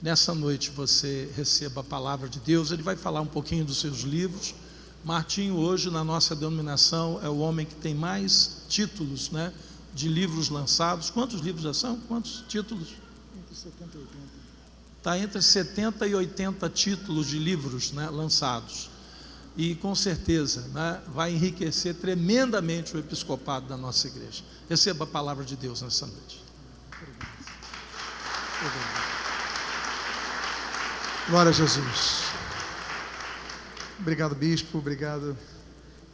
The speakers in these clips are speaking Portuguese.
nessa noite você receba a palavra de Deus. Ele vai falar um pouquinho dos seus livros. Martinho hoje na nossa denominação é o homem que tem mais títulos, né, de livros lançados. Quantos livros já são? Quantos títulos? Entre 70 e 80. Está entre 70 e 80 títulos de livros, né, lançados. E com certeza, né, vai enriquecer tremendamente o episcopado da nossa igreja. Receba a palavra de Deus nessa noite. Glória a Jesus. Obrigado, bispo, obrigado,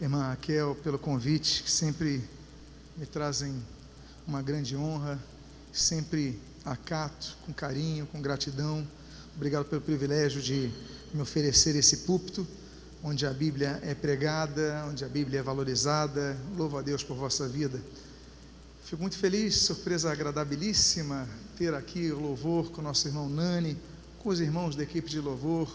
irmã Raquel, pelo convite, que sempre me trazem uma grande honra, sempre acato, com carinho, com gratidão. Obrigado pelo privilégio de me oferecer esse púlpito, onde a Bíblia é pregada, onde a Bíblia é valorizada. Louvo a Deus por vossa vida. Fico muito feliz, surpresa agradabilíssima, ter aqui o louvor com o nosso irmão Nani, com os irmãos da equipe de louvor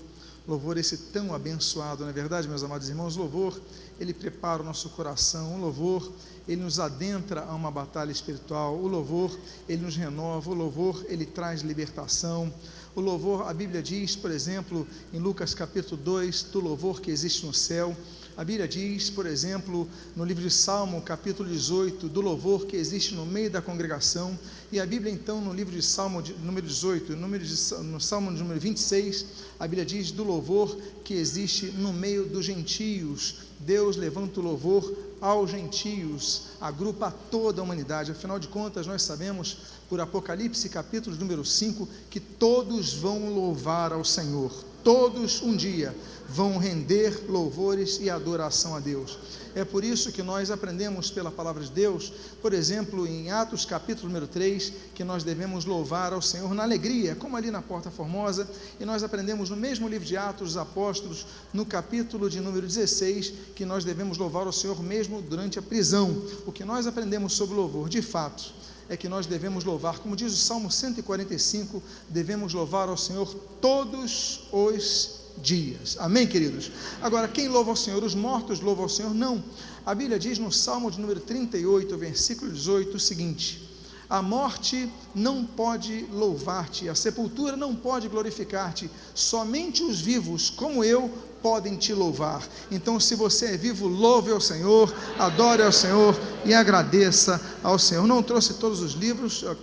esse tão abençoado, não é verdade, meus amados irmãos? Louvor, ele prepara o nosso coração, o louvor, ele nos adentra a uma batalha espiritual, o louvor, ele nos renova, o louvor, ele traz libertação. O louvor, a Bíblia diz, por exemplo, em Lucas capítulo 2, do louvor que existe no céu. A Bíblia diz, por exemplo, no livro de Salmo, capítulo 18, do louvor que existe no meio da congregação. E a Bíblia, então, no livro de Salmo, número 18, no Salmo número 26, a Bíblia diz do louvor que existe no meio dos gentios. Deus levanta o louvor aos gentios, agrupa toda a humanidade. Afinal de contas, nós sabemos, por Apocalipse, capítulo número 5, que todos vão louvar ao Senhor. Todos um dia vão render louvores e adoração a Deus. É por isso que nós aprendemos pela palavra de Deus, por exemplo, em Atos capítulo número 3, que nós devemos louvar ao Senhor na alegria, como ali na Porta Formosa. E nós aprendemos no mesmo livro de Atos dos Apóstolos, no capítulo de número 16, que nós devemos louvar ao Senhor mesmo durante a prisão. O que nós aprendemos sobre louvor, de fato, é que nós devemos louvar, como diz o Salmo 145, devemos louvar ao Senhor todos os dias. Amém, queridos? Agora, quem louva ao Senhor? Os mortos louvam ao Senhor? Não. A Bíblia diz no Salmo de número 38, versículo 18, o seguinte: a morte não pode louvar-te, a sepultura não pode glorificar-te, somente os vivos, como eu, podem te louvar. Então, se você é vivo, louve ao Senhor, adore ao Senhor e agradeça ao Senhor. Não trouxe todos os livros, eu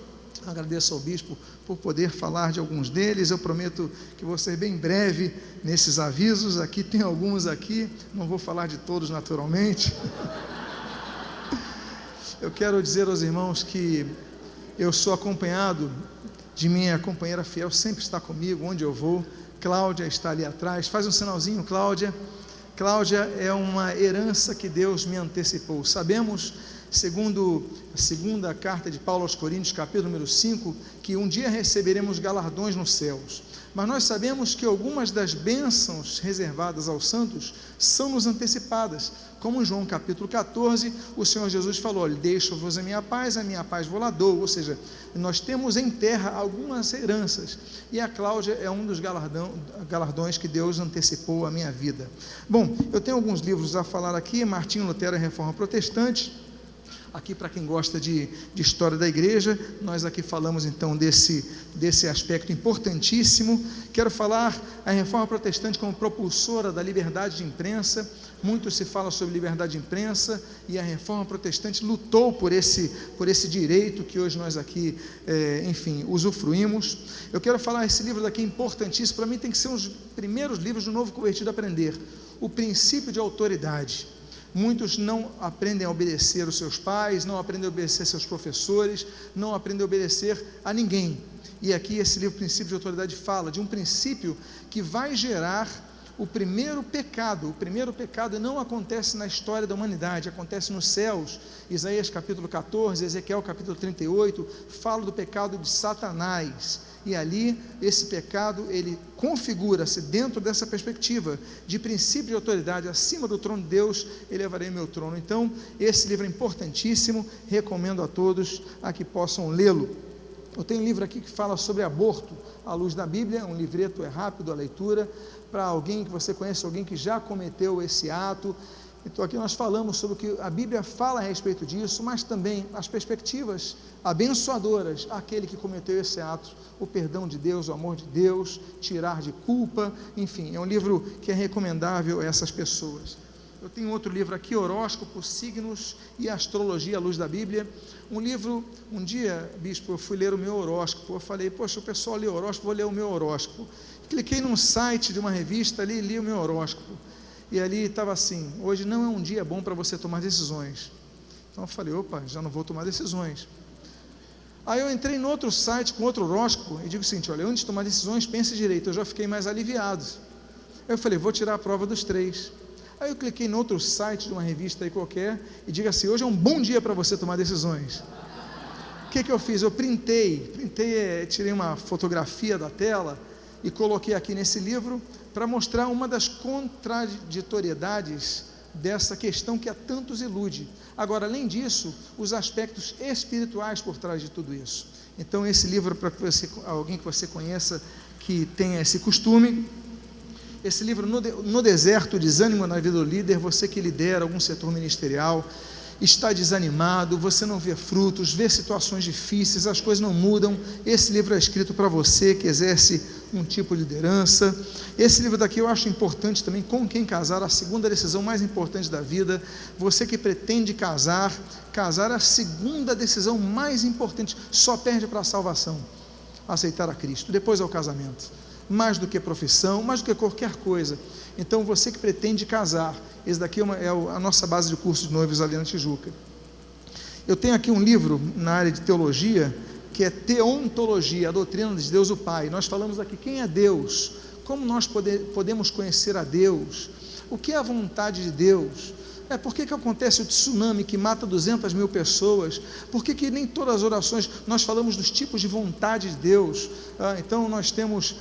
agradeço ao bispo por poder falar de alguns deles. Eu prometo que vou ser bem breve nesses avisos. Aqui tem alguns aqui, não vou falar de todos naturalmente. Eu quero dizer aos irmãos que eu sou acompanhado de minha companheira fiel, sempre está comigo onde eu vou. Cláudia está ali atrás, faz um sinalzinho, Cláudia. Cláudia é uma herança que Deus me antecipou. Sabemos, segundo a segunda carta de Paulo aos Coríntios, capítulo número 5, que um dia receberemos galardões nos céus. Mas nós sabemos que algumas das bênçãos reservadas aos santos são-nos antecipadas. Como em João capítulo 14, o Senhor Jesus falou: deixo-vos a minha paz vou lá dou. Ou seja, nós temos em terra algumas heranças, e a Cláudia é um dos galardões que Deus antecipou à minha vida. Bom, eu tenho alguns livros a falar aqui. Martinho Lutero e a Reforma Protestante. Aqui, para quem gosta de história da igreja, nós aqui falamos então desse aspecto importantíssimo. Quero falar a Reforma Protestante como propulsora da liberdade de imprensa. Muito se fala sobre liberdade de imprensa, e a Reforma Protestante lutou por esse direito que hoje nós aqui, enfim, usufruímos. Eu quero falar, esse livro daqui é importantíssimo, para mim tem que ser um dos primeiros livros do novo convertido a aprender, o princípio de autoridade. Muitos não aprendem a obedecer os seus pais, não aprendem a obedecer seus professores, não aprendem a obedecer a ninguém. E aqui esse livro, Princípio de Autoridade, fala de um princípio que vai gerar o primeiro pecado. O primeiro pecado não acontece na história da humanidade, acontece nos céus. Isaías capítulo 14, Ezequiel capítulo 38, fala do pecado de Satanás. E ali, esse pecado, ele configura-se dentro dessa perspectiva de princípio de autoridade. Acima do trono de Deus, elevarei meu trono. Então, esse livro é importantíssimo, recomendo a todos a que possam lê-lo. Eu tenho um livro aqui que fala sobre aborto à luz da Bíblia, um livreto, é rápido a leitura, para alguém que você conhece, alguém que já cometeu esse ato, Então aqui nós falamos sobre o que a Bíblia fala a respeito disso, mas também as perspectivas abençoadoras àquele que cometeu esse ato, o perdão de Deus, o amor de Deus, tirar de culpa, enfim, é um livro que é recomendável a essas pessoas. Eu tenho outro livro aqui, Horóscopo, Signos e Astrologia à Luz da Bíblia. Um livro, um dia, bispo, eu fui ler o meu horóscopo, eu falei, poxa, o pessoal lê horóscopo, vou ler o meu horóscopo. Cliquei num site de uma revista ali e li o meu horóscopo. E ali estava assim, hoje não é um dia bom para você tomar decisões. Então eu falei, opa, já não vou tomar decisões. Aí eu entrei em outro site com outro horóscopo e digo o seguinte, olha, antes de tomar decisões, pense direito, eu já fiquei mais aliviado. Aí eu falei, vou tirar a prova dos 3. Aí eu cliquei em outro site de uma revista aí qualquer e digo assim, hoje é um bom dia para você tomar decisões. O que eu fiz? Eu tirei uma fotografia da tela e coloquei aqui nesse livro para mostrar uma das contraditoriedades dessa questão que a tantos ilude. Agora, além disso, os aspectos espirituais por trás de tudo isso. Então, esse livro, para alguém que você conheça, que tenha esse costume, esse livro, No Deserto, Desânimo na Vida do Líder, você que lidera algum setor ministerial, está desanimado, você não vê frutos, vê situações difíceis, as coisas não mudam, esse livro é escrito para você que exerce um tipo de liderança. Esse livro daqui eu acho importante também, Com Quem Casar, a segunda decisão mais importante da vida. Você que pretende casar é a segunda decisão mais importante, só perde para a salvação, aceitar a Cristo, depois é o casamento, mais do que profissão, mais do que qualquer coisa. Então você que pretende casar, esse daqui é a nossa base de curso de noivos ali na Tijuca. Eu tenho aqui um livro na área de teologia, que é Teontologia, a doutrina de Deus o Pai. Nós falamos aqui quem é Deus, como nós podemos conhecer a Deus, o que é a vontade de Deus, por que acontece o tsunami que mata 200.000 pessoas, por que nem todas as orações nós falamos dos tipos de vontade de Deus. Então nós temos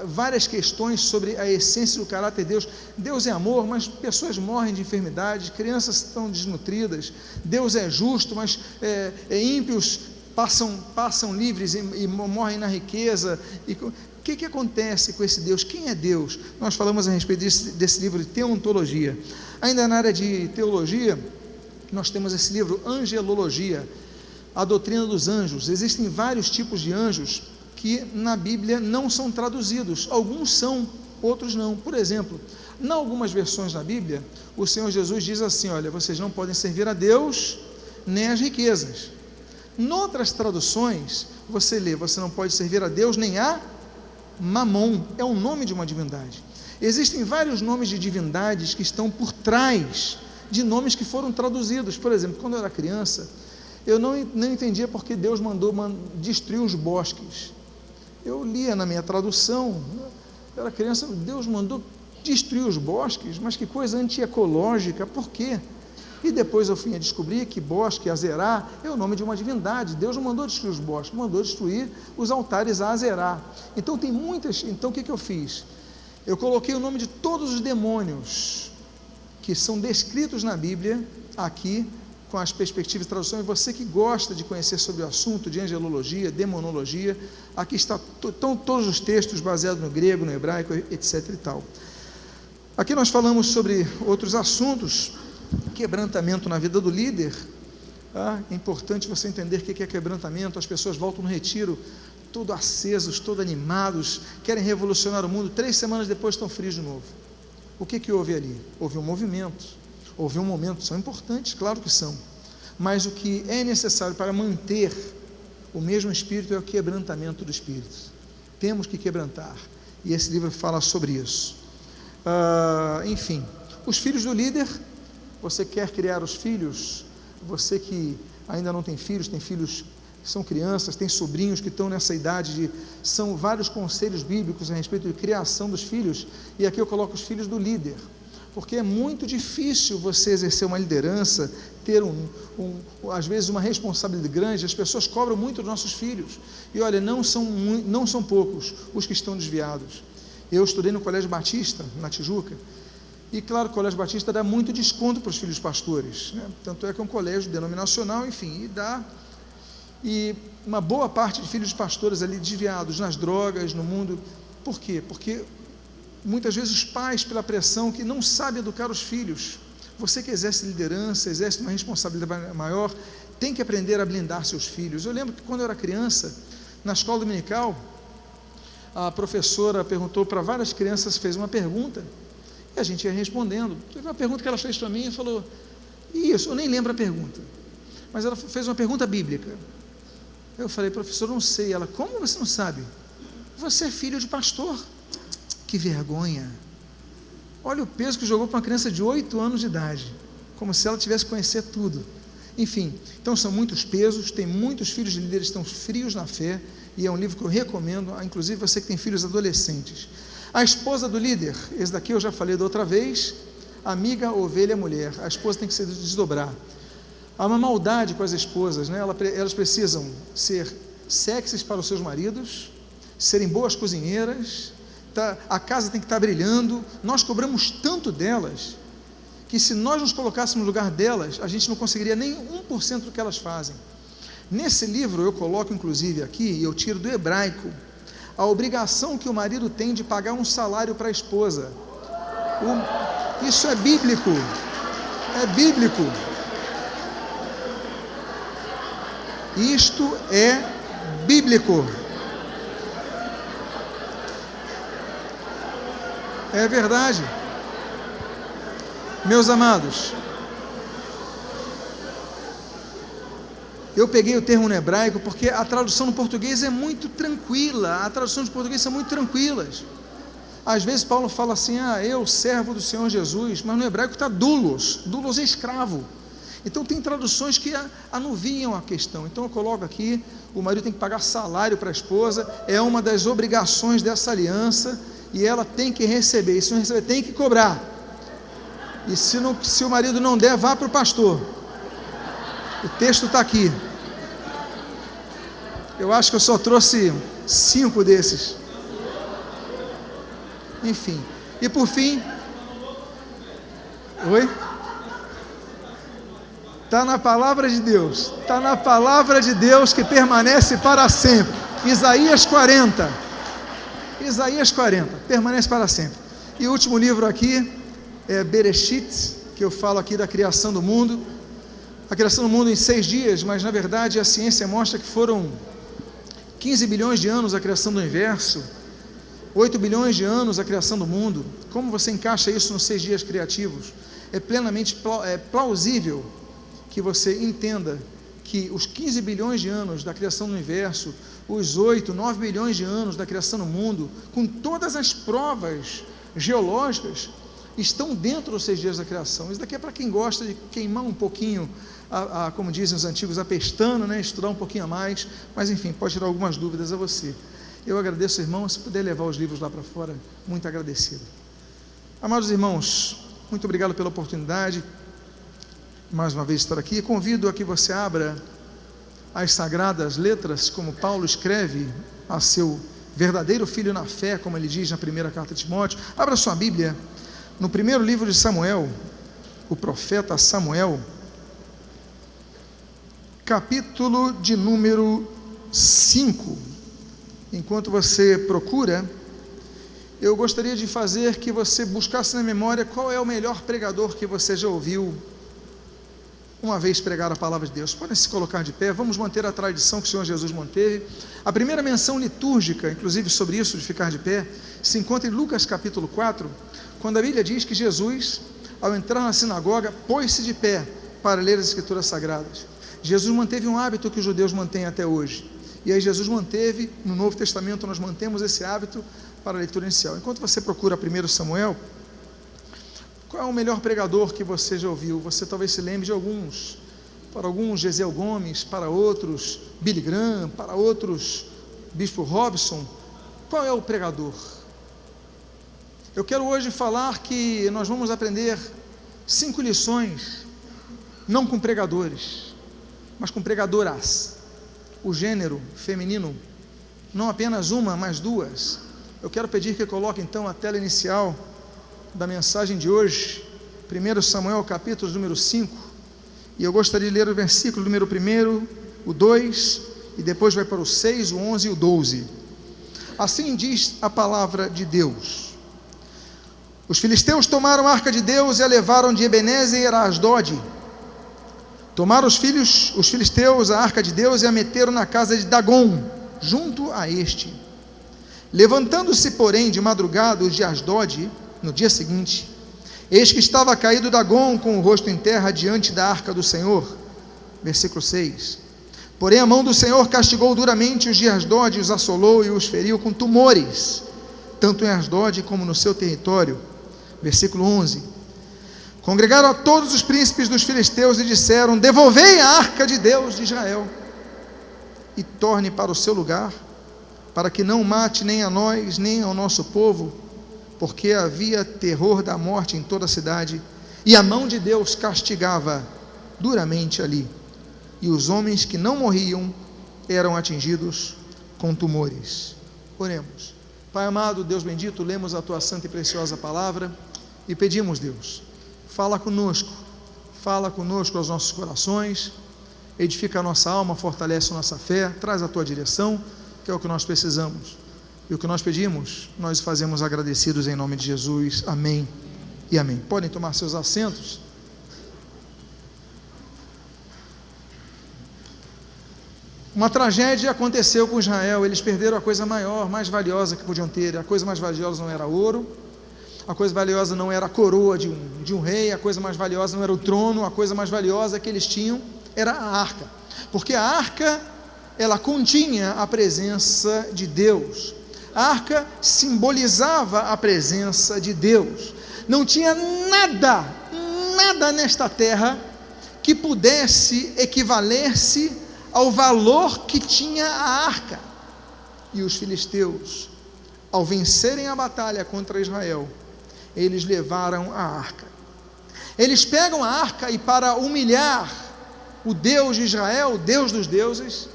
várias questões sobre a essência do caráter de Deus. Deus é amor, mas pessoas morrem de enfermidade, crianças estão desnutridas. Deus é justo, mas ímpios passam livres e morrem na riqueza. O que acontece com esse Deus? Quem é Deus? Nós falamos a respeito desse livro de Teontologia. Ainda na área de teologia, nós temos esse livro, Angelologia, a doutrina dos anjos. Existem vários tipos de anjos que na Bíblia não são traduzidos. Alguns são, outros não. Por exemplo, em algumas versões da Bíblia, o Senhor Jesus diz assim, olha, vocês não podem servir a Deus nem as riquezas. Em outras traduções, você lê, você não pode servir a Deus nem a Mamon, é o nome de uma divindade. Existem vários nomes de divindades que estão por trás de nomes que foram traduzidos. Por exemplo, quando eu era criança, eu não entendia porque Deus mandou destruir os bosques. Eu lia na minha tradução, eu era criança, Deus mandou destruir os bosques, mas que coisa antiecológica, por quê? E depois eu fui a descobrir que bosque, Azerá, é o nome de uma divindade. Deus não mandou destruir os bosques, mandou destruir os altares a Azerá. Então tem muitas. Então o que eu fiz? Eu coloquei o nome de todos os demônios que são descritos na Bíblia, aqui, com as perspectivas de tradução. E você que gosta de conhecer sobre o assunto de angelologia, demonologia, aqui estão todos os textos baseados no grego, no hebraico, etc. e tal. Aqui nós falamos sobre outros assuntos. Quebrantamento na vida do líder. É importante você entender o que é quebrantamento. As pessoas voltam no retiro todo acesos, todo animados, querem revolucionar o mundo, 3 semanas depois estão frios de novo. O que houve ali? Houve um movimento, houve um momento. São importantes, claro que são, mas o que é necessário para manter o mesmo espírito é o quebrantamento do espírito. Temos que quebrantar, e esse livro fala sobre isso. Enfim, os filhos do líder. Você quer criar os filhos? Você que ainda não tem filhos que são crianças, tem sobrinhos que estão nessa idade são vários conselhos bíblicos a respeito de criação dos filhos, e aqui eu coloco os filhos do líder, porque é muito difícil você exercer uma liderança, ter às vezes uma responsabilidade grande. As pessoas cobram muito dos nossos filhos, e olha, não são poucos os que estão desviados. Eu estudei no Colégio Batista, na Tijuca, e claro, o Colégio Batista dá muito desconto para os filhos pastores, né? Tanto é que é um colégio denominacional, enfim, e uma boa parte de filhos de pastores ali desviados nas drogas, no mundo. Por quê? Porque muitas vezes os pais, pela pressão, que não sabem educar os filhos. Você que exerce liderança, exerce uma responsabilidade maior, tem que aprender a blindar seus filhos. Eu lembro que quando eu era criança, na escola dominical, a professora perguntou para várias crianças, fez uma pergunta, e a gente ia respondendo. Teve uma pergunta que ela fez para mim e falou, isso, eu nem lembro a pergunta, mas ela fez uma pergunta bíblica. Eu falei, professor, não sei. Ela, como você não sabe? Você é filho de pastor. Que vergonha. Olha o peso que jogou para uma criança de 8 anos de idade, como se ela tivesse que conhecer tudo. Enfim, então são muitos pesos, tem muitos filhos de líderes que estão frios na fé, e é um livro que eu recomendo, inclusive você que tem filhos adolescentes. A esposa do líder, esse daqui eu já falei da outra vez, amiga, ovelha, mulher. A esposa tem que se desdobrar. Há uma maldade com as esposas, né? Elas precisam ser sexys para os seus maridos, serem boas cozinheiras, a casa tem que estar brilhando. Nós cobramos tanto delas, que se nós nos colocássemos no lugar delas, a gente não conseguiria nem 1% do que elas fazem. Nesse livro eu coloco inclusive aqui, e eu tiro do hebraico, a obrigação que o marido tem de pagar um salário para a esposa. Isso é bíblico, é bíblico. Isto é bíblico. É verdade. Meus amados, eu peguei o termo no hebraico porque a tradução no português é muito tranquila, a tradução de português são muito tranquilas. Às vezes Paulo fala assim, eu servo do Senhor Jesus, mas no hebraico está doulos é escravo. Então tem traduções que anuviam a questão. Então eu coloco aqui, o marido tem que pagar salário para a esposa, é uma das obrigações dessa aliança, e ela tem que receber, e se não receber, tem que cobrar. E se o marido não der, vá para o pastor. O texto está aqui. Eu acho que eu só trouxe 5 desses. Enfim. E por fim. Oi? Está na palavra de Deus. Está na palavra de Deus que permanece para sempre. Isaías 40. Isaías 40. Permanece para sempre. E o último livro aqui é Bereshit, que eu falo aqui da criação do mundo. A criação do mundo em 6 dias, mas na verdade a ciência mostra que foram 15 bilhões de anos a criação do universo, 8 bilhões de anos a criação do mundo. Como você encaixa isso nos 6 dias criativos? É plenamente plausível que você entenda que os 15 bilhões de anos da criação do universo, os 8, 9 bilhões de anos da criação do mundo, com todas as provas geológicas, estão dentro dos 6 dias da criação. Isso daqui é para quem gosta de queimar um pouquinho, como dizem os antigos, a pestana, né? Estudar um pouquinho a mais, mas enfim, pode tirar algumas dúvidas a você. Eu agradeço, irmão, se puder levar os livros lá para fora, muito agradecido. Amados irmãos, muito obrigado pela oportunidade, mais uma vez estar aqui. Convido a que você abra as sagradas letras, como Paulo escreve a seu verdadeiro filho na fé, como ele diz na primeira carta de Timóteo. Abra sua Bíblia no primeiro livro de Samuel, o profeta Samuel, capítulo de número 5. Enquanto você procura, eu gostaria de fazer que você buscasse na memória qual é o melhor pregador que você já ouviu uma vez pregar a palavra de Deus. Podem se colocar de pé, vamos manter a tradição que o Senhor Jesus manteve. A primeira menção litúrgica, inclusive sobre isso de ficar de pé, se encontra em Lucas capítulo 4, quando a Bíblia diz que Jesus, ao entrar na sinagoga, pôs-se de pé para ler as Escrituras Sagradas. Jesus manteve um hábito que os judeus mantêm até hoje, e aí Jesus manteve, no Novo Testamento nós mantemos esse hábito para a leitura inicial. Enquanto você procura 1 Samuel, qual é o melhor pregador que você já ouviu? Você talvez se lembre de alguns. Para alguns, Gesiel Gomes, para outros, Billy Graham, para outros, Bispo Robson. Qual é o pregador? Eu quero hoje falar que nós vamos aprender 5 lições, não com pregadores, mas com pregadoras. O gênero feminino, não apenas uma, mas 2. Eu quero pedir que coloque então a tela inicial da mensagem de hoje, 1 Samuel capítulo número 5, e eu gostaria de ler o versículo número 1, o 2, e depois vai para o 6, o 11 e o 12. Assim diz a palavra de Deus: Os filisteus tomaram a arca de Deus e a levaram de Ebenezer a Asdode. Tomaram os filisteus a arca de Deus e a meteram na casa de Dagom, junto a este. Levantando-se, porém, de madrugada os de Asdode, no dia seguinte, eis que estava caído Dagom com o rosto em terra diante da arca do Senhor. Versículo 6. Porém a mão do Senhor castigou duramente os de Asdode, os assolou e os feriu com tumores, tanto em Asdode como no seu território. Versículo 11. Congregaram a todos os príncipes dos filisteus e disseram: devolvei a arca de Deus de Israel e torne para o seu lugar, para que não mate nem a nós, nem ao nosso povo, porque havia terror da morte em toda a cidade, e a mão de Deus castigava duramente ali, e os homens que não morriam eram atingidos com tumores. Oremos. Pai amado, Deus bendito, lemos a tua santa e preciosa palavra e pedimos, Deus, fala conosco aos nossos corações, edifica a nossa alma, fortalece a nossa fé, traz a tua direção, que é o que nós precisamos, e o que nós pedimos, nós fazemos agradecidos em nome de Jesus, amém e amém. Podem tomar seus assentos. Uma tragédia aconteceu com Israel, eles perderam a coisa maior, mais valiosa que podiam ter. A coisa mais valiosa não era ouro, a coisa valiosa não era a coroa de um rei, a coisa mais valiosa não era o trono, a coisa mais valiosa que eles tinham era a arca, porque a arca, ela continha a presença de Deus, a arca simbolizava a presença de Deus. Não tinha nada nesta terra que pudesse equivaler-se ao valor que tinha a arca. E os filisteus, ao vencerem a batalha contra Israel, eles levaram a arca. Eles pegam a arca e, para humilhar o Deus de Israel, o Deus dos deuses,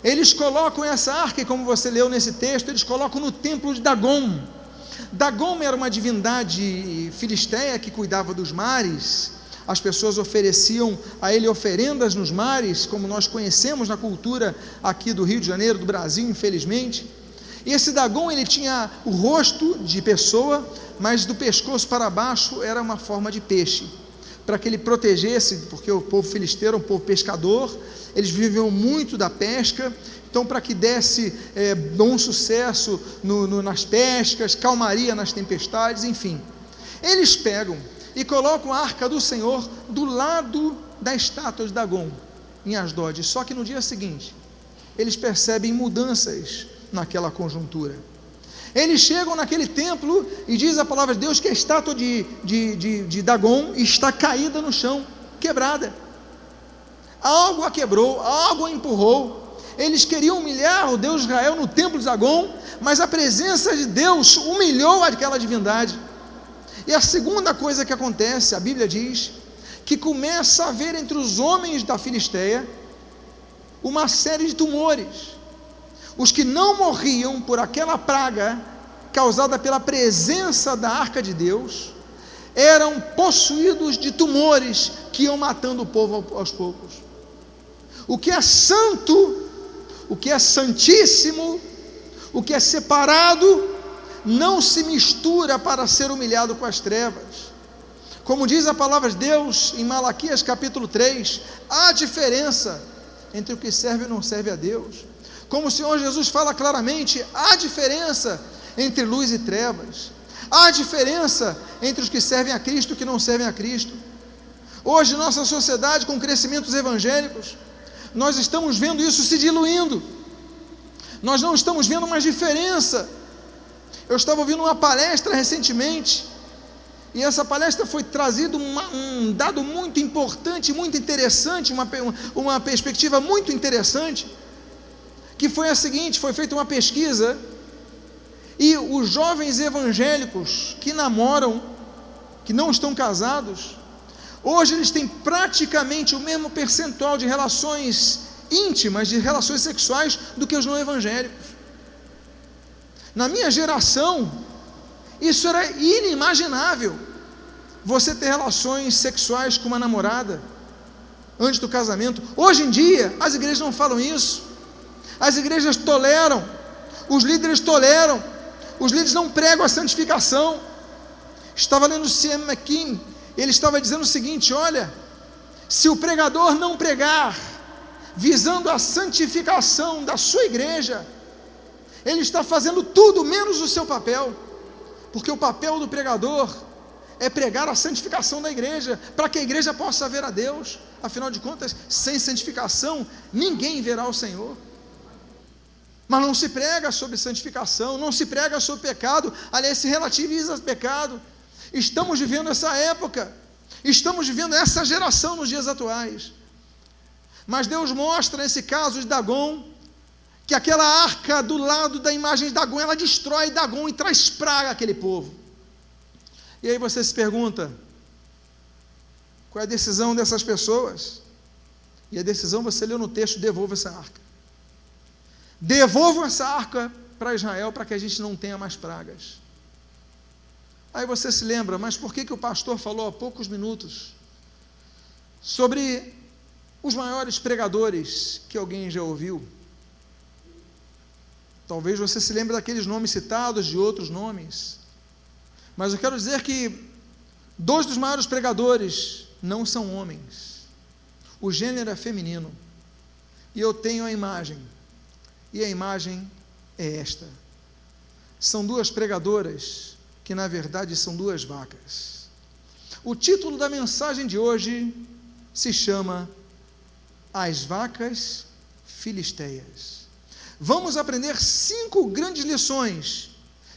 eles colocam essa arca, e como você leu nesse texto, eles colocam no templo de Dagom. Dagom era uma divindade filisteia que cuidava dos mares. As pessoas ofereciam a ele oferendas nos mares, como nós conhecemos na cultura aqui do Rio de Janeiro, do Brasil, infelizmente. E esse Dagom, ele tinha o rosto de pessoa, mas do pescoço para baixo era uma forma de peixe, para que ele protegesse, porque o povo filisteu era um povo pescador, eles viviam muito da pesca, então para que desse bom sucesso nas pescas, calmaria nas tempestades, enfim. Eles pegam e colocam a arca do Senhor do lado da estátua de Dagom, em Asdode. Só que no dia seguinte, eles percebem mudanças naquela conjuntura. Eles chegam naquele templo e diz a palavra de Deus que a estátua de Dagom está caída no chão, quebrada. Algo a quebrou, algo a empurrou. Eles queriam humilhar o Deus de Israel no templo de Dagom, mas a presença de Deus humilhou aquela divindade. E a segunda coisa que acontece, a Bíblia diz, que começa a haver entre os homens da Filisteia uma série de tumores. Os que não morriam por aquela praga causada pela presença da arca de Deus, eram possuídos de tumores que iam matando o povo aos poucos. O que é santo, o que é santíssimo, o que é separado, não se mistura para ser humilhado com as trevas. Como diz a palavra de Deus em Malaquias capítulo 3, há diferença entre o que serve e não serve a Deus. Como o Senhor Jesus fala claramente, há diferença entre luz e trevas, há diferença entre os que servem a Cristo e os que não servem a Cristo. Hoje, nossa sociedade, com crescimentos evangélicos, nós estamos vendo isso se diluindo, nós não estamos vendo mais diferença. Eu estava ouvindo uma palestra recentemente, e essa palestra foi trazido um dado muito importante, muito interessante, uma perspectiva muito interessante, que foi a seguinte: foi feita uma pesquisa, e os jovens evangélicos que namoram, que não estão casados, hoje eles têm praticamente o mesmo percentual de relações íntimas, de relações sexuais, do que os não evangélicos. Na minha geração, isso era inimaginável, você ter relações sexuais com uma namorada antes do casamento. Hoje em dia, as igrejas não falam isso, as igrejas toleram, os líderes não pregam a santificação. estava lendo C.M. McKim, ele estava dizendo o seguinte: olha, se o pregador não pregar visando a santificação da sua igreja, ele está fazendo tudo menos o seu papel, porque o papel do pregador é pregar a santificação da igreja, para que a igreja possa ver a Deus. Afinal de contas, sem santificação, ninguém verá o Senhor. Mas não se prega sobre santificação, não se prega sobre pecado, aliás, se relativiza pecado. Estamos vivendo essa época, estamos vivendo essa geração nos dias atuais. Mas Deus mostra nesse caso de Dagon, que aquela arca do lado da imagem de Dagon, ela destrói Dagon e traz praga àquele povo. E aí você se pergunta, qual é a decisão dessas pessoas? E a decisão você leu no texto: devolva essa arca. Devolva essa arca para Israel, para que a gente não tenha mais pragas. Aí você se lembra, mas por que o pastor falou há poucos minutos sobre os maiores pregadores que alguém já ouviu? Talvez você se lembre daqueles nomes citados, de outros nomes, mas eu quero dizer que 2 dos maiores pregadores não são homens, o gênero é feminino, e eu tenho a imagem, e a imagem é esta: são 2 pregadoras que na verdade são 2 vacas. O título da mensagem de hoje se chama As Vacas Filisteias. Vamos aprender 5 grandes lições,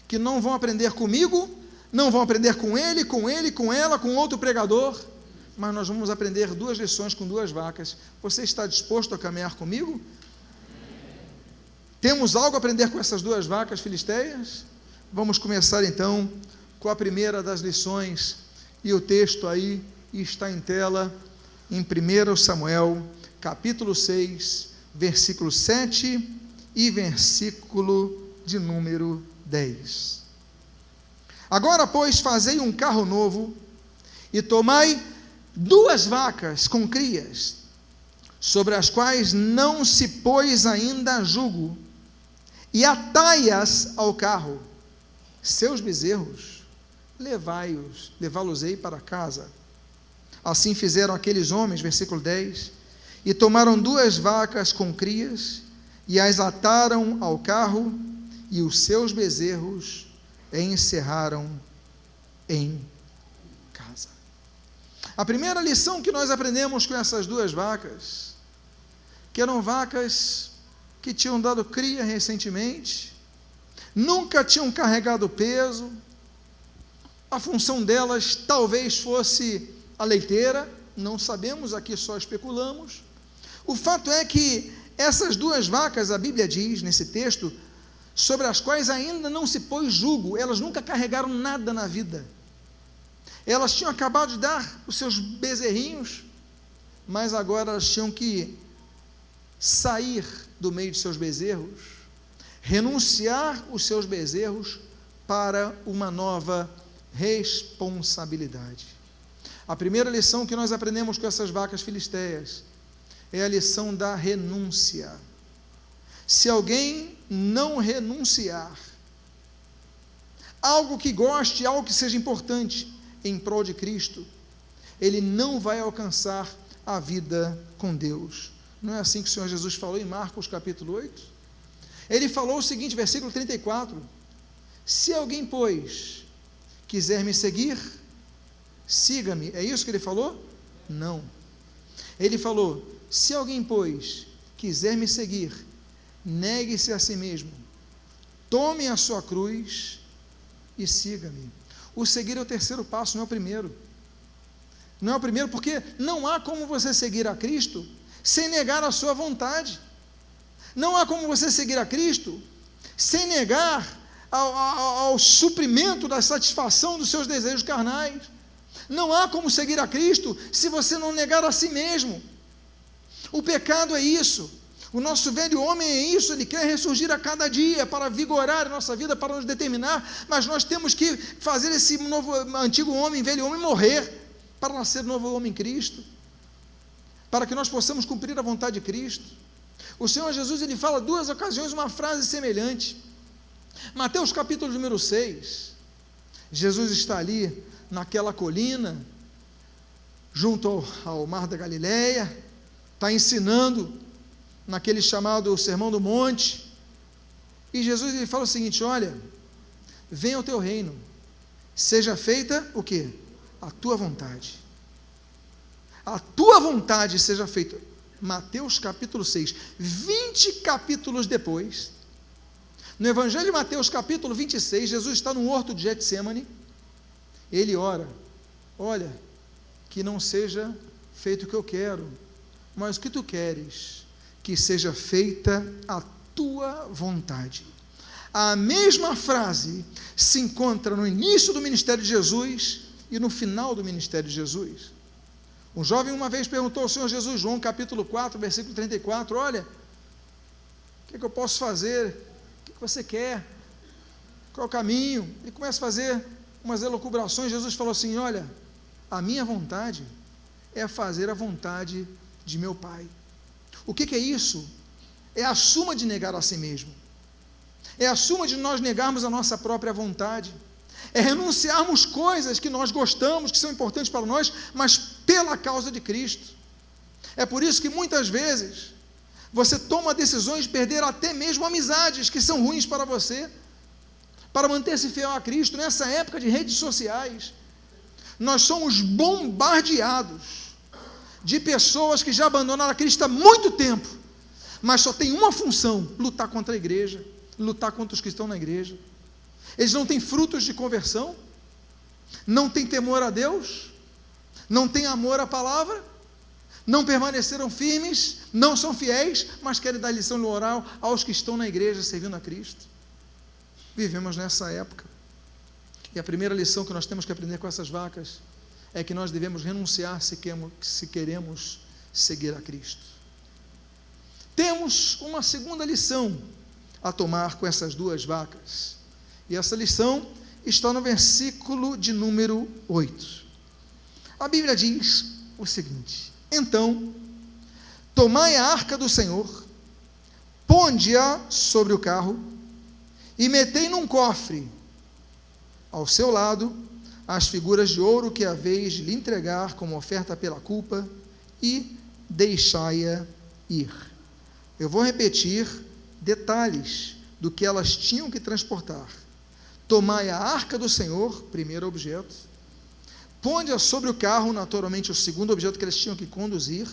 que não vão aprender comigo, não vão aprender com ele, com ela, com outro pregador, mas nós vamos aprender 2 lições com 2 vacas. Você está disposto a caminhar comigo? Temos algo a aprender com essas 2 vacas filisteias? Vamos começar então com a primeira das lições, e o texto aí está em tela, em 1 Samuel, capítulo 6, versículo 7 e versículo de número 10. Agora, pois, fazei um carro novo, e tomai 2 vacas com crias, sobre as quais não se pôs ainda jugo, e atai-as ao carro. Seus bezerros, levá-los-ei para casa. Assim fizeram aqueles homens, versículo 10, e tomaram 2 vacas com crias, e as ataram ao carro, e os seus bezerros encerraram em casa. A primeira lição que nós aprendemos com essas 2 vacas, que eram vacas que tinham dado cria recentemente, nunca tinham carregado peso, a função delas talvez fosse a leiteira, não sabemos, aqui só especulamos. O fato é que essas 2 vacas, a Bíblia diz nesse texto, sobre as quais ainda não se pôs jugo, elas nunca carregaram nada na vida, elas tinham acabado de dar os seus bezerrinhos, mas agora elas tinham que sair do meio de seus bezerros, renunciar os seus bezerros para uma nova responsabilidade. A primeira lição que nós aprendemos com essas vacas filisteias é a lição da renúncia. Se alguém não renunciar, algo que goste, algo que seja importante em prol de Cristo, ele não vai alcançar a vida com Deus. Não é assim que o Senhor Jesus falou em Marcos capítulo 8? Ele falou o seguinte, versículo 34, se alguém, pois, quiser me seguir, siga-me. É isso que ele falou? Não. Ele falou, se alguém, pois, quiser me seguir, negue-se a si mesmo, tome a sua cruz e siga-me. O seguir é o terceiro passo, não é o primeiro. Não é o primeiro, porque não há como você seguir a Cristo sem negar a sua vontade. Não há como você seguir a Cristo sem negar ao suprimento da satisfação dos seus desejos carnais. Não há como seguir a Cristo se você não negar a si mesmo. O pecado é isso. O nosso velho homem é isso, ele quer ressurgir a cada dia para vigorar a nossa vida, para nos determinar, mas nós temos que fazer esse antigo homem, velho homem, morrer, para nascer novo homem em Cristo, para que nós possamos cumprir a vontade de Cristo. O Senhor Jesus, ele fala 2 ocasiões uma frase semelhante. Mateus capítulo número 6, Jesus está ali naquela colina, junto ao Mar da Galileia, está ensinando naquele chamado Sermão do Monte, e Jesus ele fala o seguinte: olha, venha o teu reino, seja feita o quê? A tua vontade. A tua vontade seja feita. Mateus capítulo 6, 20 capítulos depois, no Evangelho de Mateus capítulo 26, Jesus está no horto de Getsemane, ele ora: olha, que não seja feito o que eu quero, mas o que tu queres, que seja feita a tua vontade. A mesma frase se encontra no início do ministério de Jesus e no final do ministério de Jesus. Um jovem uma vez perguntou ao Senhor Jesus, João capítulo 4, versículo 34, olha, o que é que eu posso fazer? O que você quer? Qual é o caminho? Ele começa a fazer umas elucubrações. Jesus falou assim: olha, a minha vontade é fazer a vontade de meu Pai. O que é isso? É a suma de negar a si mesmo. É a suma de nós negarmos a nossa própria vontade. É renunciarmos coisas que nós gostamos, que são importantes para nós, mas pela causa de Cristo. É por isso que muitas vezes você toma decisões de perder até mesmo amizades que são ruins para você, para manter-se fiel a Cristo. Nessa época de redes sociais, nós somos bombardeados de pessoas que já abandonaram a Cristo há muito tempo, mas só tem uma função: lutar contra a igreja, lutar contra os que estão na igreja. Eles não têm frutos de conversão, não têm temor a Deus, não têm amor à palavra, não permaneceram firmes, não são fiéis, mas querem dar lição moral aos que estão na igreja servindo a Cristo. Vivemos nessa época, e a primeira lição que nós temos que aprender com essas vacas é que nós devemos renunciar se queremos seguir a Cristo. Temos uma segunda lição a tomar com essas duas vacas, e essa lição está no versículo de número 8. A Bíblia diz o seguinte: então, tomai a arca do Senhor, ponde-a sobre o carro, e metei num cofre, ao seu lado, as figuras de ouro que haveis de lhe entregar como oferta pela culpa, e deixai-a ir. Eu vou repetir detalhes do que elas tinham que transportar. Tomai a arca do Senhor, primeiro objeto, ponde-a sobre o carro, naturalmente o segundo objeto que eles tinham que conduzir,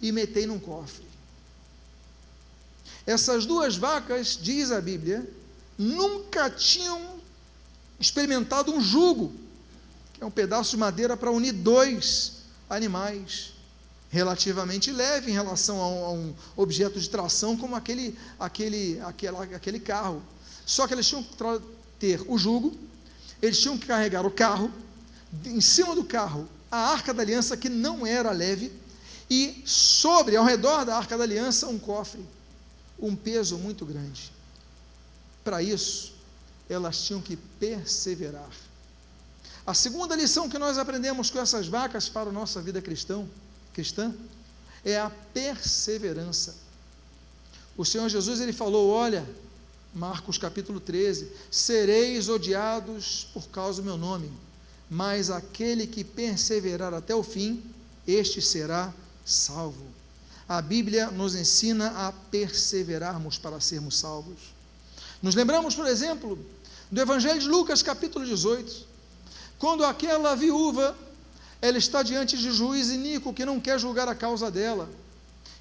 e metei num cofre. Essas duas vacas, diz a Bíblia, nunca tinham experimentado um jugo, que é um pedaço de madeira para unir dois animais, relativamente leve em relação a um objeto de tração como aquele carro. Só que eles tinham que ter o jugo, eles tinham que carregar o carro, em cima do carro a arca da aliança, que não era leve, e ao redor da arca da aliança, um cofre, um peso muito grande. Para isso, elas tinham que perseverar. A segunda lição que nós aprendemos com essas vacas para a nossa vida cristã é a perseverança. O Senhor Jesus ele falou: olha, Marcos capítulo 13, sereis odiados por causa do meu nome, mas aquele que perseverar até o fim, este será salvo. A Bíblia nos ensina a perseverarmos para sermos salvos. Nos lembramos, por exemplo, do Evangelho de Lucas capítulo 18, quando aquela viúva, ela está diante de juiz iníquo que não quer julgar a causa dela,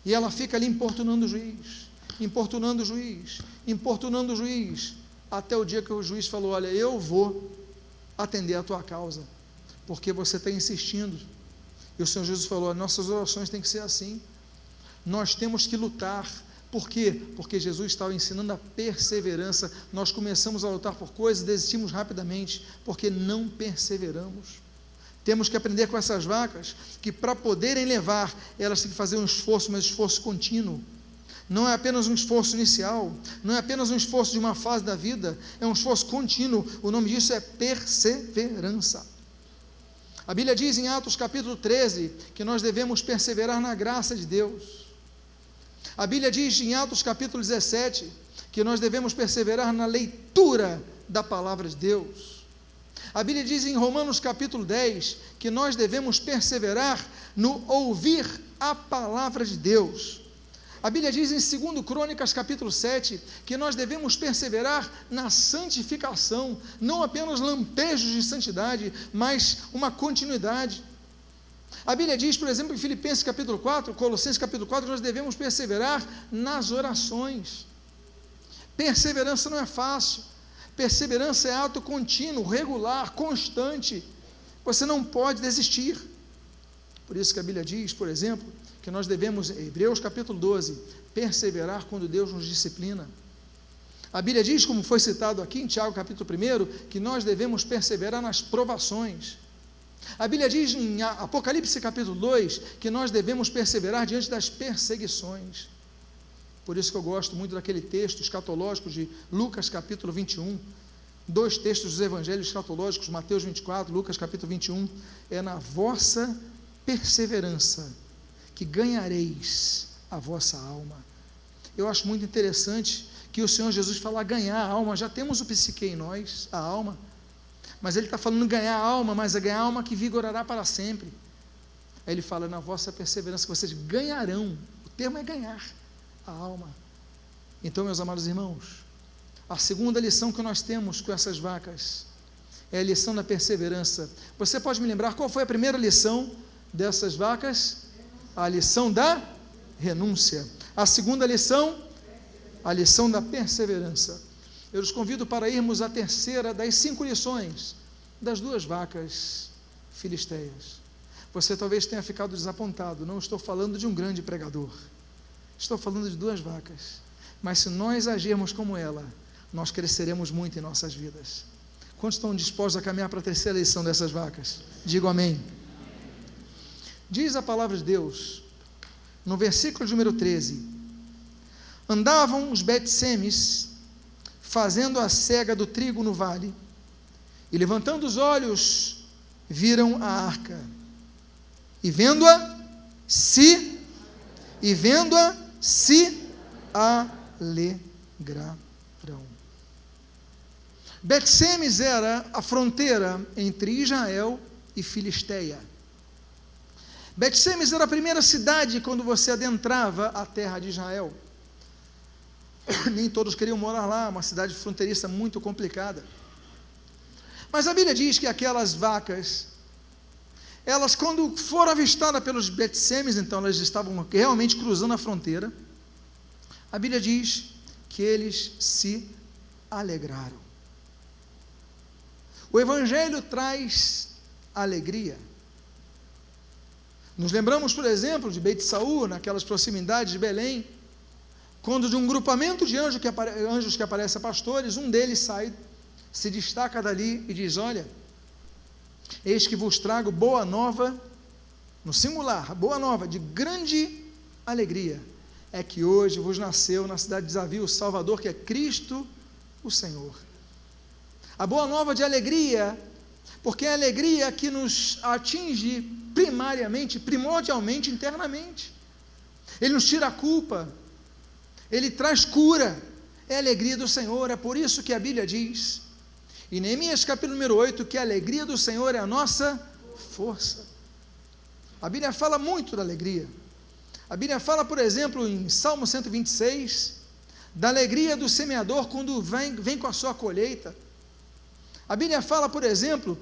e ela fica ali importunando o juiz, até o dia que o juiz falou: olha, eu vou atender a tua causa, porque você está insistindo. E o Senhor Jesus falou: nossas orações têm que ser assim, nós temos que lutar. Por quê? Porque Jesus estava ensinando a perseverança. Nós começamos a lutar por coisas, desistimos rapidamente, porque não perseveramos. Temos que aprender com essas vacas, que para poderem levar, elas têm que fazer um esforço, mas esforço contínuo. Não é apenas um esforço inicial, não é apenas um esforço de uma fase da vida, é um esforço contínuo. O nome disso é perseverança. A Bíblia diz em Atos capítulo 13, que nós devemos perseverar na graça de Deus. A Bíblia diz em Atos capítulo 17, que nós devemos perseverar na leitura da palavra de Deus. A Bíblia diz em Romanos capítulo 10, que nós devemos perseverar no ouvir a palavra de Deus. A Bíblia diz em 2 Crônicas capítulo 7, que nós devemos perseverar na santificação, não apenas lampejos de santidade, mas uma continuidade. A Bíblia diz, por exemplo, em Filipenses capítulo 4, Colossenses capítulo 4, que nós devemos perseverar nas orações. Perseverança não é fácil, perseverança é ato contínuo, regular, constante, você não pode desistir. Por isso que a Bíblia diz, por exemplo, que nós devemos, em Hebreus capítulo 12, perseverar quando Deus nos disciplina. A Bíblia diz, como foi citado aqui em Tiago capítulo 1, que nós devemos perseverar nas provações. A Bíblia diz em Apocalipse capítulo 2, que nós devemos perseverar diante das perseguições. Por isso que eu gosto muito daquele texto escatológico de Lucas capítulo 21, dois textos dos evangelhos escatológicos, Mateus 24, Lucas capítulo 21, é na vossa perseverança que ganhareis a vossa alma. Eu acho muito interessante que o Senhor Jesus fala ganhar a alma, já temos o psique em nós, a alma, mas ele está falando ganhar a alma, mas é ganhar a alma que vigorará para sempre. Aí ele fala, na vossa perseverança que vocês ganharão, o termo é ganhar a alma. Então, meus amados irmãos, a segunda lição que nós temos com essas vacas é a lição da perseverança. Você pode me lembrar qual foi a primeira lição dessas vacas? A lição da renúncia. A segunda lição, a lição da perseverança. Eu os convido para irmos à terceira das 5 lições das 2 vacas filisteias. Você talvez tenha ficado desapontado, não estou falando de um grande pregador, estou falando de 2 vacas, mas se nós agirmos como ela, nós cresceremos muito em nossas vidas. Quantos estão dispostos a caminhar para a terceira lição dessas vacas? Digo amém. Diz a palavra de Deus, no versículo de número 13, andavam os Bet-Semes, fazendo a cega do trigo no vale, e levantando os olhos, viram a arca, e vendo-a, se alegrarão. Bet-Semes era a fronteira entre Israel e Filisteia. Bet-Semes era a primeira cidade quando você adentrava a terra de Israel. Nem todos queriam morar lá, uma cidade fronteiriça muito complicada. Mas a Bíblia diz que aquelas vacas, elas quando foram avistadas pelos Bet-Semes, então elas estavam realmente cruzando a fronteira, a Bíblia diz que eles se alegraram. O Evangelho traz alegria. Nos lembramos, por exemplo, de Beit Saul, naquelas proximidades de Belém, quando de um grupamento de anjos que aparecem a pastores, um deles sai, se destaca dali e diz, olha, eis que vos trago boa nova, no singular, boa nova, de grande alegria, é que hoje vos nasceu na cidade de Davi o Salvador, que é Cristo o Senhor. A boa nova de alegria, porque é a alegria que nos atinge primariamente, primordialmente, internamente. Ele nos tira a culpa, ele traz cura, é a alegria do Senhor. É por isso que a Bíblia diz, em Neemias capítulo número 8, que a alegria do Senhor é a nossa força. A Bíblia fala muito da alegria. A Bíblia fala, por exemplo, em Salmo 126, da alegria do semeador quando vem com a sua colheita. A Bíblia fala, por exemplo,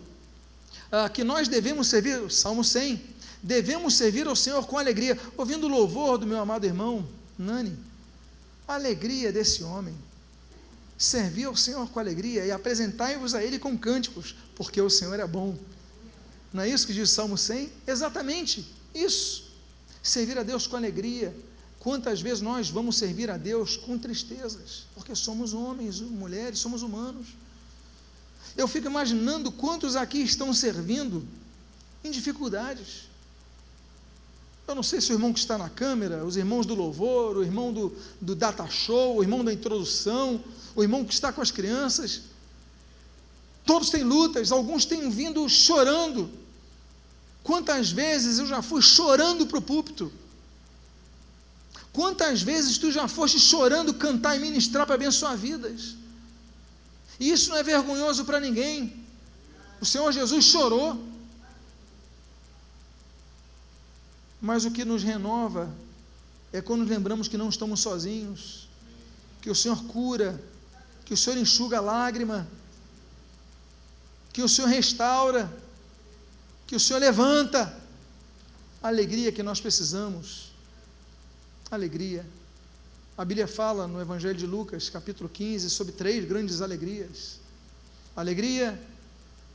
que nós devemos servir, Salmo 100, devemos servir ao Senhor com alegria. Ouvindo o louvor do meu amado irmão Nani, a alegria desse homem, servir ao Senhor com alegria e apresentai-vos a Ele com cânticos, porque o Senhor é bom. Não é isso que diz o Salmo 100? Exatamente isso, servir a Deus com alegria. Quantas vezes nós vamos servir a Deus com tristezas, porque somos homens, mulheres, somos humanos. Eu fico imaginando quantos aqui estão servindo em dificuldades. Eu não sei se o irmão que está na câmera, os irmãos do louvor, o irmão do data show, o irmão da introdução, o irmão que está com as crianças, todos têm lutas, alguns têm vindo chorando. Quantas vezes eu já fui chorando para o púlpito? Quantas vezes tu já foste chorando cantar e ministrar para abençoar vidas? E isso não é vergonhoso para ninguém. O Senhor Jesus chorou, mas o que nos renova é quando lembramos que não estamos sozinhos, que o Senhor cura, que o Senhor enxuga a lágrima, que o Senhor restaura, que o Senhor levanta. A alegria que nós precisamos, alegria. A Bíblia fala no Evangelho de Lucas, capítulo 15, sobre 3 grandes alegrias. A alegria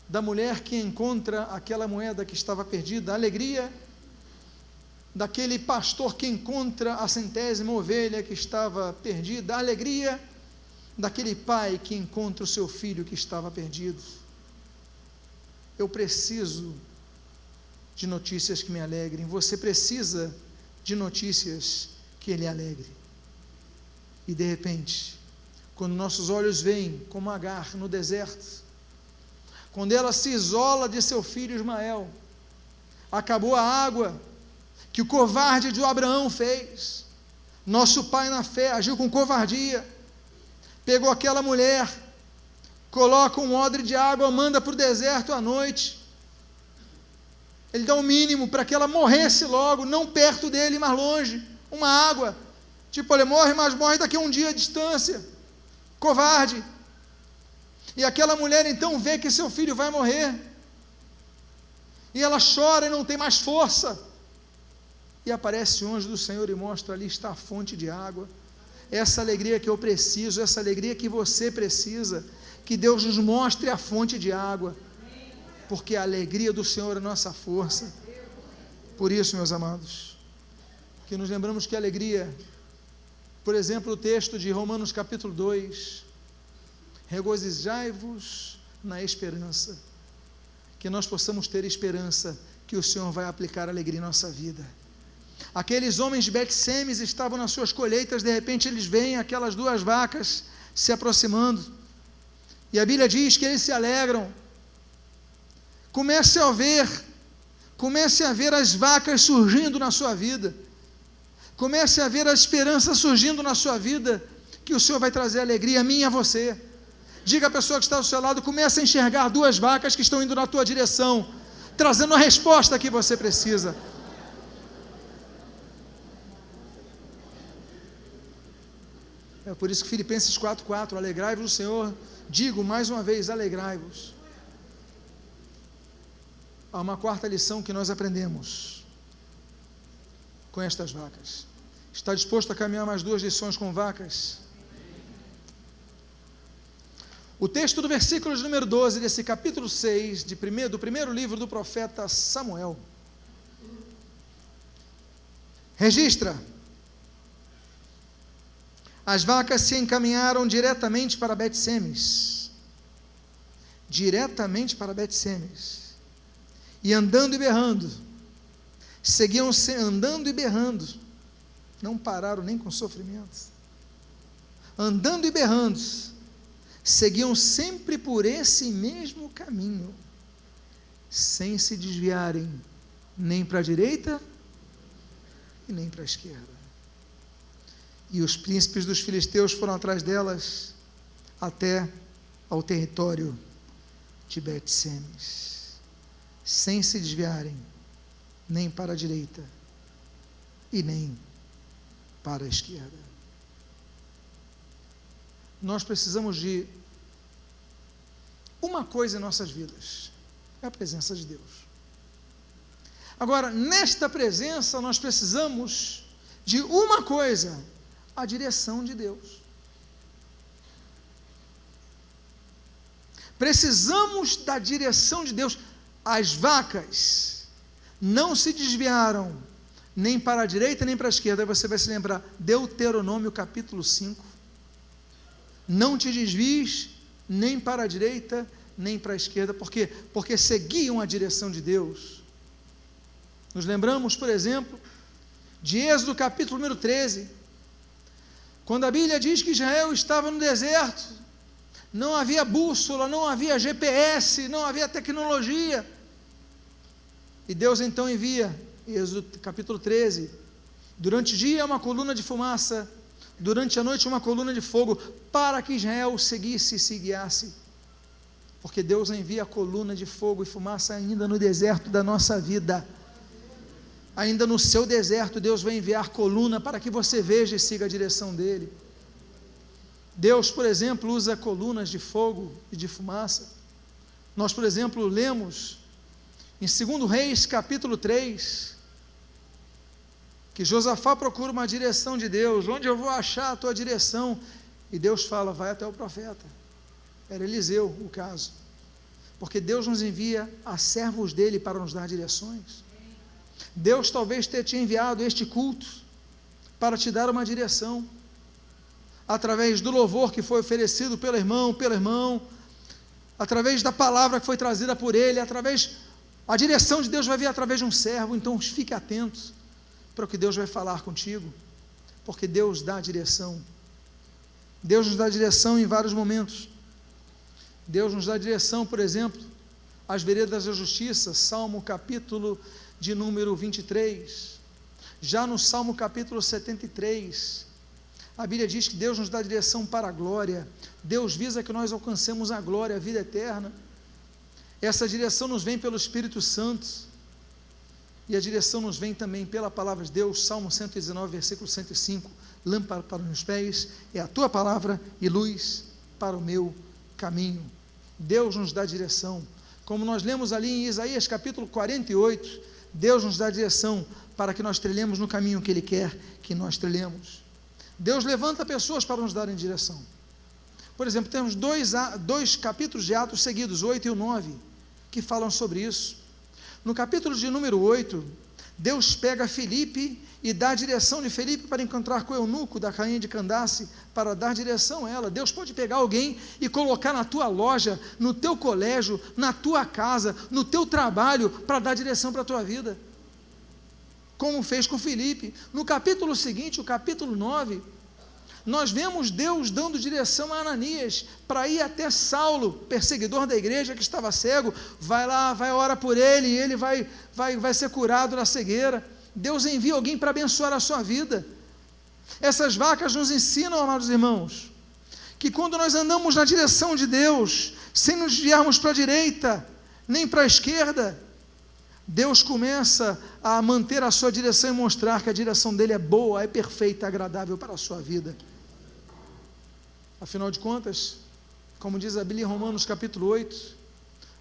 da mulher que encontra aquela moeda que estava perdida, a alegria daquele pastor que encontra a 100ª ovelha que estava perdida, a alegria daquele pai que encontra o seu filho que estava perdido. Eu preciso de notícias que me alegrem. Você precisa de notícias que lhe alegrem. E de repente, quando nossos olhos veem como Agar no deserto, quando ela se isola de seu filho Ismael, acabou a água que o covarde de Abraão fez. Nosso pai na fé agiu com covardia, pegou aquela mulher, coloca um odre de água, manda para o deserto à noite. Ele dá o mínimo para que ela morresse logo, não perto dele, mas longe, uma água, tipo, ele morre, mas morre daqui a um dia de distância, covarde. E aquela mulher então vê que seu filho vai morrer, e ela chora e não tem mais força, e aparece o anjo do Senhor e mostra: ali está a fonte de água. Essa alegria que eu preciso, essa alegria que você precisa, que Deus nos mostre a fonte de água, porque a alegria do Senhor é nossa força. Por isso, meus amados, que nos lembramos que a alegria, por exemplo, o texto de Romanos capítulo 2, regozijai-vos na esperança, que nós possamos ter esperança que o Senhor vai aplicar alegria em nossa vida. Aqueles homens de Bet-Semes estavam nas suas colheitas, de repente eles veem aquelas 2 vacas se aproximando, e a Bíblia diz que eles se alegram. Comece a ver as vacas surgindo na sua vida, comece a ver a esperança surgindo na sua vida, que o Senhor vai trazer alegria a mim e a você. Diga à pessoa que está ao seu lado: comece a enxergar 2 vacas que estão indo na tua direção, trazendo a resposta que você precisa. É por isso que Filipenses 4:4, alegrai-vos no Senhor. Digo mais uma vez, alegrai-vos. Há uma 4ª lição que nós aprendemos com estas vacas. Está disposto a caminhar mais 2 lições com vacas? O texto do versículo de número 12, desse capítulo 6, do primeiro livro do profeta Samuel, registra: as vacas se encaminharam diretamente para Bet-Semes, e andando e berrando, seguiam andando e berrando, não pararam nem com sofrimento, andando e berrando, seguiam sempre por esse mesmo caminho, sem se desviarem nem para a direita e nem para a esquerda. E os príncipes dos filisteus foram atrás delas até ao território de Bet-Semes, sem se desviarem nem para a direita e nem para a esquerda. Nós precisamos de uma coisa em nossas vidas: é a presença de Deus. Agora, nesta presença, nós precisamos de uma coisa: a direção de Deus. Precisamos da direção de Deus. As vacas não se desviaram nem para a direita nem para a esquerda. Aí você vai se lembrar, Deuteronômio capítulo 5. Não te desvies nem para a direita nem para a esquerda. Por quê? Porque seguiam a direção de Deus. Nos lembramos, por exemplo, de Êxodo capítulo número 13, quando a Bíblia diz que Israel estava no deserto, não havia bússola, não havia GPS, não havia tecnologia, e Deus então envia, Êxodo capítulo 13, durante o dia uma coluna de fumaça, durante a noite uma coluna de fogo, para que Israel seguisse e se guiasse. Porque Deus envia coluna de fogo e fumaça ainda no deserto da nossa vida. Ainda no seu deserto, Deus vai enviar coluna para que você veja e siga a direção dele. Deus, por exemplo, usa colunas de fogo e de fumaça. Nós, por exemplo, lemos em 2 Reis, capítulo 3, que Josafá procura uma direção de Deus. Onde eu vou achar a tua direção? E Deus fala, vai até o profeta. Era Eliseu o caso. Porque Deus nos envia a servos dele para nos dar direções. Deus talvez tenha te enviado este culto para te dar uma direção. Através do louvor que foi oferecido pelo irmão, através da palavra que foi trazida por ele, a direção de Deus vai vir através de um servo. Então fique atento para o que Deus vai falar contigo, porque Deus dá direção. Deus nos dá direção em vários momentos. Deus nos dá direção, por exemplo, às veredas da justiça, Salmo capítulo de número 23. Já no Salmo capítulo 73, a Bíblia diz que Deus nos dá direção para a glória. Deus visa que nós alcancemos a glória, a vida eterna. Essa direção nos vem pelo Espírito Santo, e a direção nos vem também pela palavra de Deus. Salmo 119, versículo 105, lâmpada para os meus pés é a tua palavra e luz para o meu caminho. Deus nos dá direção, como nós lemos ali em Isaías capítulo 48, Deus nos dá direção para que nós trilhemos no caminho que Ele quer que nós trilhemos. Deus levanta pessoas para nos darem direção. Por exemplo, temos dois capítulos de Atos seguidos, 8 e o 9, que falam sobre isso. No capítulo de número 8, Deus pega Filipe e dá a direção de Filipe para encontrar com o eunuco da rainha de Candace, para dar direção a ela. Deus pode pegar alguém e colocar na tua loja, no teu colégio, na tua casa, no teu trabalho, para dar direção para a tua vida, como fez com Filipe. No capítulo seguinte, o capítulo 9, nós vemos Deus dando direção a Ananias, para ir até Saulo, perseguidor da igreja, que estava cego. Vai lá, vai orar por ele, e ele vai ser curado da cegueira. Deus envia alguém para abençoar a sua vida. Essas vacas nos ensinam, amados irmãos, que quando nós andamos na direção de Deus, sem nos desviarmos para a direita, nem para a esquerda, Deus começa a manter a sua direção e mostrar que a direção dele é boa, é perfeita, é agradável para a sua vida. Afinal de contas, como diz a Bíblia em Romanos capítulo 8,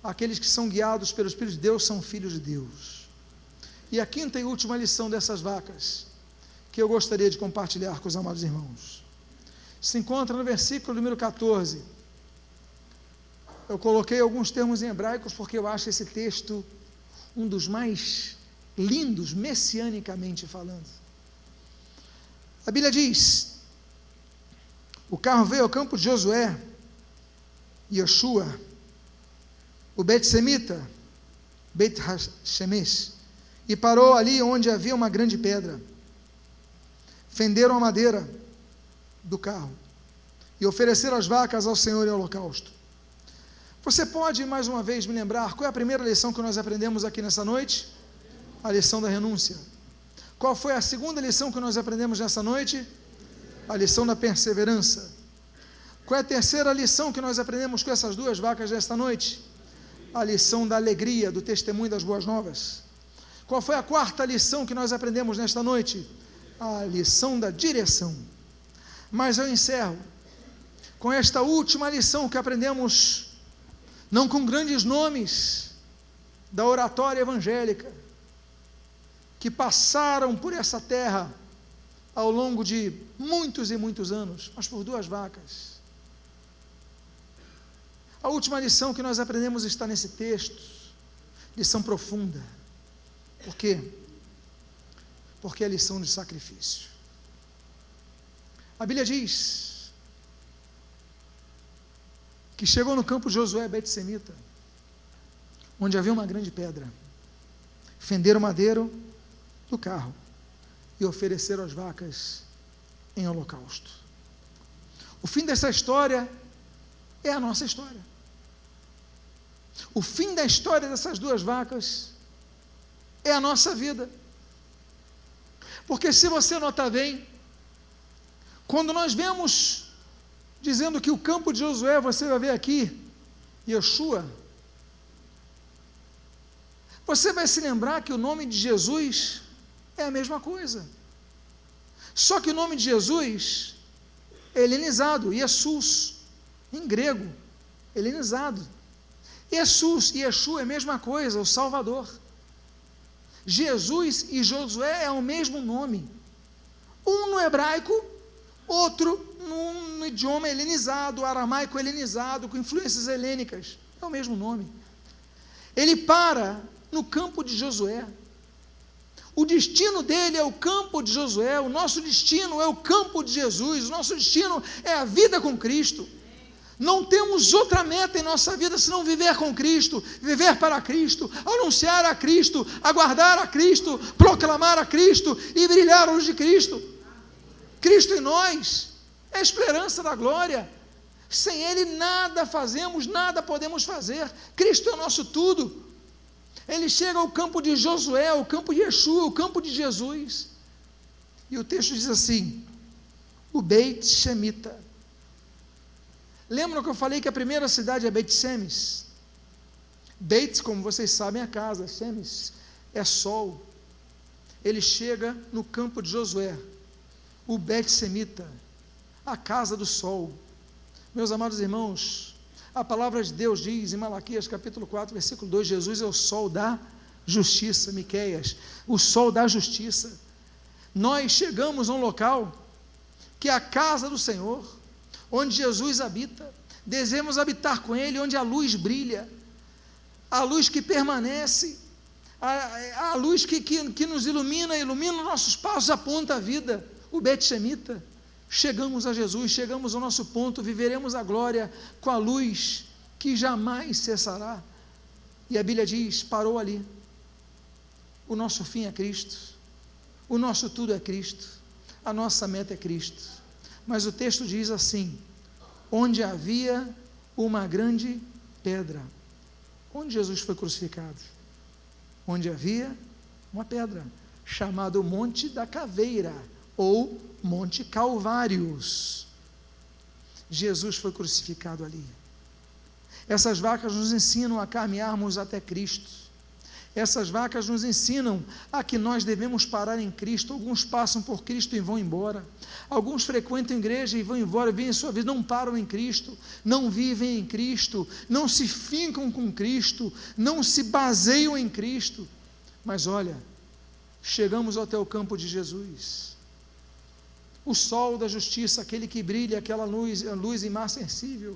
aqueles que são guiados pelo Espírito de Deus são filhos de Deus. E a quinta e última lição dessas vacas, que eu gostaria de compartilhar com os amados irmãos, se encontra no versículo número 14. Eu coloquei alguns termos em hebraicos, porque eu acho esse texto um dos mais lindos, messianicamente falando. A Bíblia diz: o carro veio ao campo de Josué, Yeshua, o Bet-Semita, Bet-Shemesh, e parou ali onde havia uma grande pedra. Fenderam a madeira do carro e ofereceram as vacas ao Senhor em holocausto. Você pode mais uma vez me lembrar qual é a primeira lição que nós aprendemos aqui nessa noite? A lição da renúncia. Qual foi a segunda lição que nós aprendemos nessa noite? A lição da perseverança. Qual é a terceira lição que nós aprendemos com essas duas vacas nesta noite? A lição da alegria, do testemunho das boas novas. Qual foi a quarta lição que nós aprendemos nesta noite? A lição da direção. Mas eu encerro com esta última lição que aprendemos, não com grandes nomes da oratória evangélica, que passaram por essa terra ao longo de muitos e muitos anos, mas por duas vacas. A última lição que nós aprendemos está nesse texto, lição profunda. Por quê? Porque é a lição de sacrifício. A Bíblia diz que chegou no campo de Josué, Bet-Semita, onde havia uma grande pedra. Fenderam o madeiro do carro e ofereceram as vacas em holocausto. O fim dessa história é a nossa história. O fim da história dessas duas vacas é a nossa vida. Porque se você notar bem, quando nós vemos dizendo que o campo de Josué, você vai ver aqui, Yeshua, você vai se lembrar que o nome de Jesus é a mesma coisa. Só que o nome de Jesus é helenizado, Jesus, em grego, helenizado. Jesus e Yeshua é a mesma coisa, o Salvador. Jesus e Josué é o mesmo nome. Um no hebraico, outro no idioma helenizado, aramaico helenizado, com influências helênicas. É o mesmo nome. Ele para no campo de Josué. O destino dele é o campo de Josué, o nosso destino é o campo de Jesus, o nosso destino é a vida com Cristo. Não temos outra meta em nossa vida senão viver com Cristo, viver para Cristo, anunciar a Cristo, aguardar a Cristo, proclamar a Cristo e brilhar a luz de Cristo. Cristo em nós é a esperança da glória. Sem Ele nada fazemos, nada podemos fazer. Cristo é o nosso tudo. Ele chega ao campo de Josué, ao campo de Yeshua, ao campo de Jesus. E o texto diz assim: o Beit Shemita. Lembram que eu falei que a primeira cidade é Beit Shemesh? Beit, como vocês sabem, é a casa. Shemesh é sol. Ele chega no campo de Josué, o Beit Shemita, a casa do sol. Meus amados irmãos, a palavra de Deus diz em Malaquias capítulo 4, versículo 2, Jesus é o sol da justiça, Miqueias, o sol da justiça. Nós chegamos a um local que é a casa do Senhor, onde Jesus habita. Desejamos habitar com Ele, onde a luz brilha, a luz que permanece, a luz que nos ilumina os nossos passos, aponta a vida, o Beit Shemita. Chegamos a Jesus, chegamos ao nosso ponto, viveremos a glória com a luz que jamais cessará. E a Bíblia diz, parou ali. O nosso fim é Cristo, o nosso tudo é Cristo, a nossa meta é Cristo. Mas o texto diz assim: onde havia uma grande pedra. Onde Jesus foi crucificado? Onde havia uma pedra, chamado Monte da Caveira, ou Monte Calvários. Jesus foi crucificado ali. Essas vacas nos ensinam a caminharmos até Cristo. Essas vacas nos ensinam a que nós devemos parar em Cristo. Alguns passam por Cristo e vão embora. Alguns frequentam a igreja e vão embora, vivem a sua vida, não param em Cristo, não vivem em Cristo, não se fincam com Cristo, não se baseiam em Cristo. Mas olha, chegamos até o campo de Jesus. O sol da justiça, aquele que brilha, aquela luz, a luz imarcessível.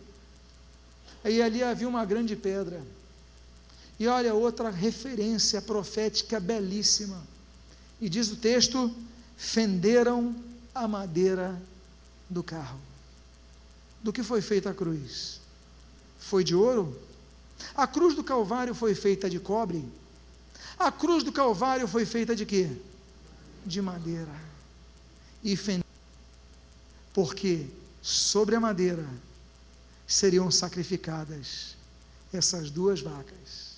E ali havia uma grande pedra. E olha, outra referência profética belíssima. E diz o texto: fenderam a madeira do carro. Do que foi feita a cruz? Foi de ouro? A cruz do Calvário foi feita de cobre? A cruz do Calvário foi feita de quê? De madeira. E fenderam, porque sobre a madeira seriam sacrificadas essas duas vacas.